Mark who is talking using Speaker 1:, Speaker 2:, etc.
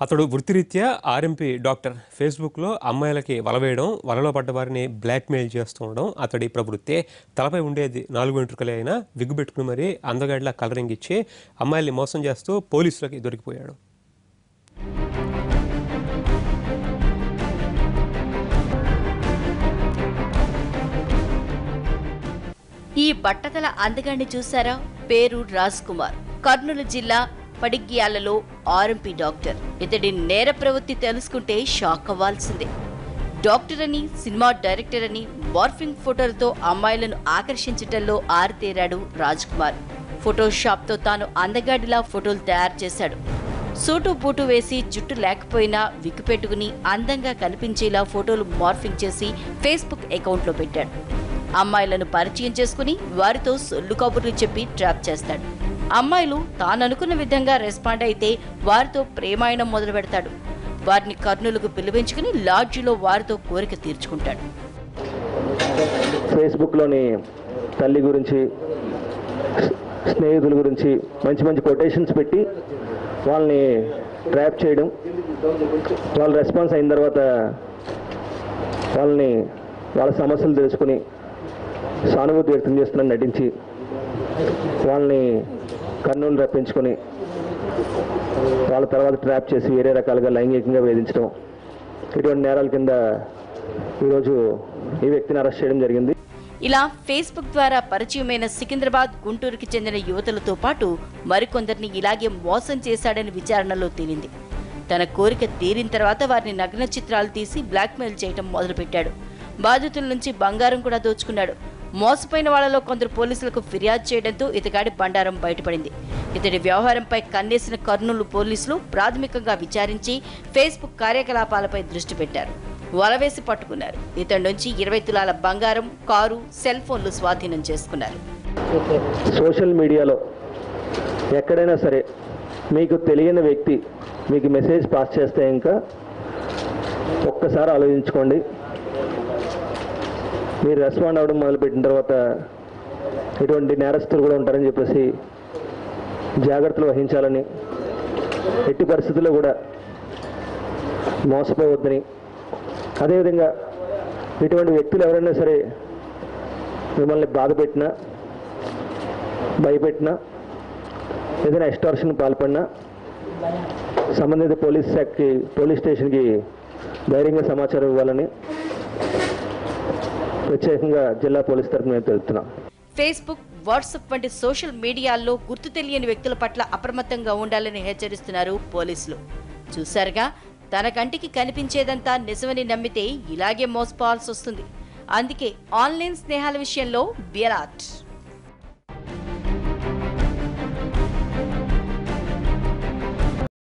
Speaker 1: అతడు వృత్తిరీత్యా RMP doctor. ఫేస్బుక్లో అమ్మాయిలకి వల వేయడం, వలలో పడ్డ వారిని బ్లాక్మెయిల్ చేస్తూ ఉండడం అతడి ప్రవృత్తి. తలపై ఉండేది 4 వెంట్రుకలే అయినా విగ్గు పెట్టుకుని మరీ అందగాడిలా కలరింగ్ ఇచ్చి అమ్మాయిల్ని మోసం చేస్తూ పోలీసులకి దొరికిపోయాడు.
Speaker 2: ఈ బట్టతల అందగాన్ని చూసారా? పేరు రాజ్ కుమార్. కర్నూలు జిల్లా పడిగ్యాలలో ఆర్ఎంపీ డాక్టర్. ఇతడి నేర ప్రవృత్తి తెలుసుకుంటే షాక్ అవ్వాల్సిందే. డాక్టర్ అని, సినిమా డైరెక్టర్ అని మార్ఫింగ్ ఫోటోలతో అమ్మాయిలను ఆకర్షించటంలో ఆరితేరాడు రాజ్ కుమార్. ఫోటోషాప్తో తాను అందగాడిలా ఫోటోలు తయారు చేశాడు. సూటు బూటు వేసి జుట్టు లేకపోయినా విగ్గు పెట్టుకుని అందంగా కనిపించేలా ఫోటోలు మార్ఫింగ్ చేసి ఫేస్బుక్ అకౌంట్లో పెట్టాడు. అమ్మాయిలను పరిచయం చేసుకుని వారితో సొల్లు కబుర్లు చెప్పి ట్రాప్ చేస్తాడు. అమ్మాయిలు తాననుకున్న విధంగా రెస్పాండ్ అయితే వారితో ప్రేమాయణం మొదలు పెడతాడు. వారిని కర్నూలుకు పిలువించుకుని లాడ్జిలో వారితో కోరిక తీర్చుకుంటాడు.
Speaker 3: ఫేస్బుక్లోని తల్లి గురించి, స్నేహితుల గురించి మంచి మంచి కొటేషన్స్ పెట్టి వాళ్ళని ట్రాప్ చేయడం, వాళ్ళ రెస్పాన్స్ అయిన తర్వాత వాళ్ళ సమస్యలు తెలుసుకుని సానుభూతి వ్యక్తం చేస్తున్నని నటించి వాళ్ళని కర్నూలు రప్పించుకొని వాళ్ళ తర్వాత ట్రాప్ చేసి వేరే రకాలుగా లైంగికంగా వేధించడం, ఇటువంటి నేరాల కింద ఈరోజు ఈ వ్యక్తిని అరెస్ట్ చేయడం జరిగింది.
Speaker 2: ఇలా ఫేస్బుక్ ద్వారా పరిచయమైన సికింద్రాబాద్, గుంటూరుకి చెందిన యువతులతో పాటు మరికొందరిని ఇలాగే మోసం చేశాడని విచారణలో తేలింది. తన కోరిక తీరిన తర్వాత వారిని నగ్న చిత్రాలు తీసి బ్లాక్మెయిల్ చేయడం మొదలుపెట్టాడు. బాధితుల నుంచి బంగారం కూడా దోచుకున్నాడు. మోసపోయిన వాళ్లలో కొందరు పోలీసులకు ఫిర్యాదు చేయడంతో ఇతగాడి బండారం బయటపడింది. ఇతడి వ్యవహారంపై కన్నేసిన కర్నూలు పోలీసులు ప్రాథమికంగా విచారించి ఫేస్బుక్ కార్యకలాపాలపై దృష్టి పెట్టారు. వలవేసి పట్టుకున్నారు. ఇతడి నుంచి 20 తులాల బంగారం, కారు, సెల్ ఫోన్లు స్వాధీనం చేసుకున్నారు.
Speaker 3: సోషల్ మీడియాలో ఎక్కడైనా సరే మీకు తెలియని వ్యక్తి మీకు మెసేజ్ పాస్ చేస్తే ఇంకా ఒక్కసారి ఆలోచించుకోండి. మీరు రెస్పాండ్ అవ్వడం మొదలుపెట్టిన తర్వాత ఇటువంటి నేరస్తులు కూడా ఉంటారని చెప్పేసి జాగ్రత్తలు వహించాలని, ఎట్టి పరిస్థితుల్లో కూడా మోసపోవద్దని, అదేవిధంగా ఇటువంటి వ్యక్తులు ఎవరైనా సరే మిమ్మల్ని బాధ పెట్టినా, భయపెట్టినా, ఏదైనా ఎక్స్టార్షన్ పాల్పడినా సంబంధిత పోలీస్ స్టేషన్కి ధైర్యంగా సమాచారం ఇవ్వాలని ప్రత్యేకంగా జిల్లా పోలీస్ తరఫున తెలుపుతున్నాం.
Speaker 2: ఫేస్బుక్, వాట్సాప్ వంటి సోషల్ మీడియాల్లో గుర్తు తెలియని వ్యక్తుల పట్ల అప్రమత్తంగా ఉండాలని హెచ్చరిస్తున్నారు పోలీసులు. చూశారుగా, తన కంటికి కనిపించేదంతా నిజమని నమ్మితే ఇలాగే మోసపోవాల్సి వస్తుంది. అందుకే ఆన్లైన్ స్నేహాల విషయంలో బి అలర్ట్.